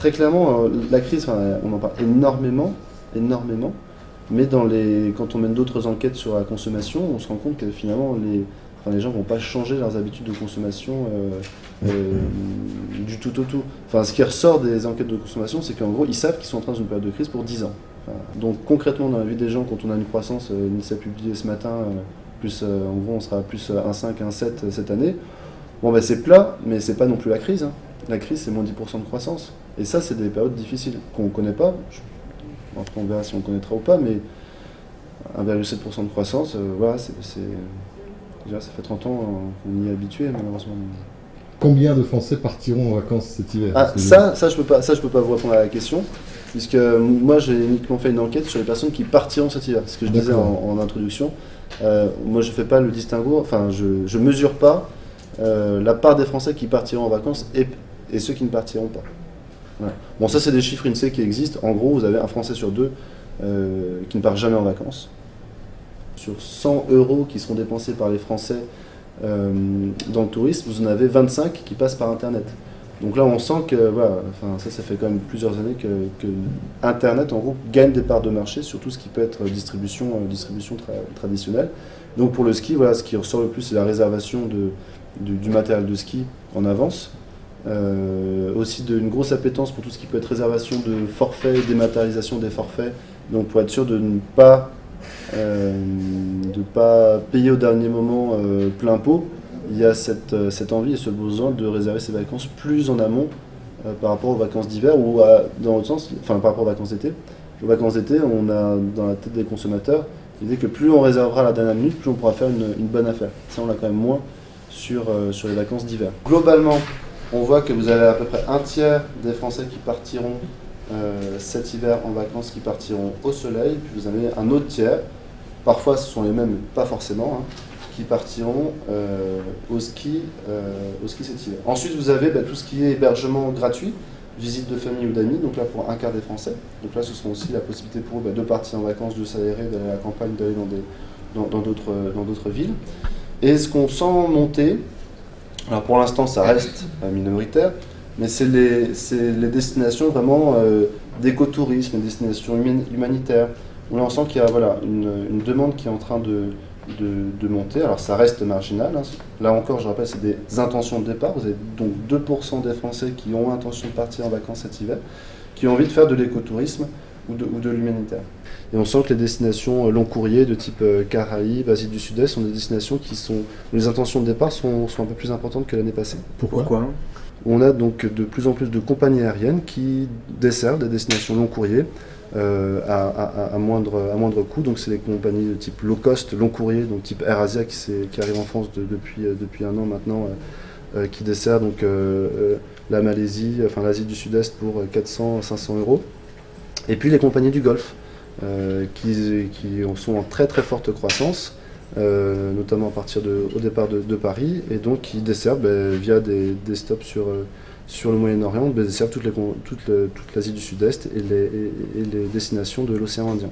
Très clairement, la crise, on en parle énormément, énormément, mais quand on mène d'autres enquêtes sur la consommation, on se rend compte que finalement les gens ne vont pas changer leurs habitudes de consommation du tout au tout. Enfin, ce qui ressort des enquêtes de consommation, c'est qu'en gros, ils savent qu'ils sont en train d'une période de crise pour 10 ans. Donc concrètement, dans la vie des gens, quand on a une croissance, l'INSEE a publié ce matin, en gros on sera plus 1,5, 1,7 cette année, bon c'est plat, mais c'est pas non plus la crise. Hein. La crise, c'est moins 10% de croissance. Et ça, c'est des périodes difficiles qu'on ne connaît pas. Après, on verra si on connaîtra ou pas, mais 1,7% de croissance, voilà, déjà, ça fait 30 ans qu'on y est habitué, malheureusement. Combien de Français partiront en vacances cet hiver? Ça, je peux pas vous répondre à la question, puisque moi, j'ai uniquement fait une enquête sur les personnes qui partiront cet hiver. Ce que je disais en introduction. Moi, je fais pas le distinguo, enfin, je mesure pas la part des Français qui partiront en vacances et ceux qui ne partiront pas. Voilà. Bon, ça, c'est des chiffres INSEE qui existent. En gros, vous avez un Français sur deux qui ne part jamais en vacances. Sur 100 € qui seront dépensés par les Français dans le tourisme, vous en avez 25 qui passent par Internet. Donc là, on sent que voilà, ça fait quand même plusieurs années que Internet, en gros, gagne des parts de marché sur tout ce qui peut être distribution traditionnelle. Donc pour le ski, voilà, ce qui ressort le plus, c'est la réservation du matériel de ski en avance. Aussi une grosse appétence pour tout ce qui peut être réservation de forfaits, dématérialisation des forfaits, donc pour être sûr de ne pas payer au dernier moment plein pot. Il y a cette envie et ce besoin de réserver ses vacances plus en amont par rapport aux vacances d'hiver ou dans l'autre sens, par rapport aux vacances d'été. Aux vacances d'été, on a dans la tête des consommateurs l'idée que plus on réservera à la dernière minute, plus on pourra faire une bonne affaire. Ça, on l'a quand même moins sur les vacances d'hiver. Globalement, on voit que vous avez à peu près un tiers des Français qui partiront cet hiver en vacances, qui partiront au soleil, puis vous avez un autre tiers, parfois ce sont les mêmes, pas forcément, qui partiront au ski cet hiver. Ensuite, vous avez tout ce qui est hébergement gratuit, visite de famille ou d'amis, donc là pour un quart des Français. Donc là, ce sera aussi la possibilité pour eux de partir en vacances, de s'aérer, d'aller à la campagne, d'aller dans d'autres villes. Et ce qu'on sent monter, alors pour l'instant ça reste minoritaire, mais c'est les destinations vraiment d'écotourisme, les destinations humanitaires. Là on sent qu'il y a une demande qui est en train de monter. Alors ça reste marginal. Hein. Là encore, je rappelle, c'est des intentions de départ. Vous avez donc 2% des Français qui ont l'intention de partir en vacances cet hiver, qui ont envie de faire de l'écotourisme ou de l'humanitaire. Et on sent que les destinations long courrier de type Caraïbes, Asie du Sud-Est sont des destinations où les intentions de départ sont un peu plus importantes que l'année passée. Pourquoi? On a donc de plus en plus de compagnies aériennes qui desservent des destinations long courrier à moindre coût. Donc c'est des compagnies de type low cost, long courrier, donc type AirAsia qui arrive en France depuis un an maintenant, qui dessert donc la Malaisie, l'Asie du Sud-Est pour 400-500 €. Et puis les compagnies du Golfe qui sont en très très forte croissance, notamment au départ de Paris, et donc qui desservent via des stops sur le Moyen-Orient, desservent toute l'Asie du Sud-Est et les destinations de l'océan Indien.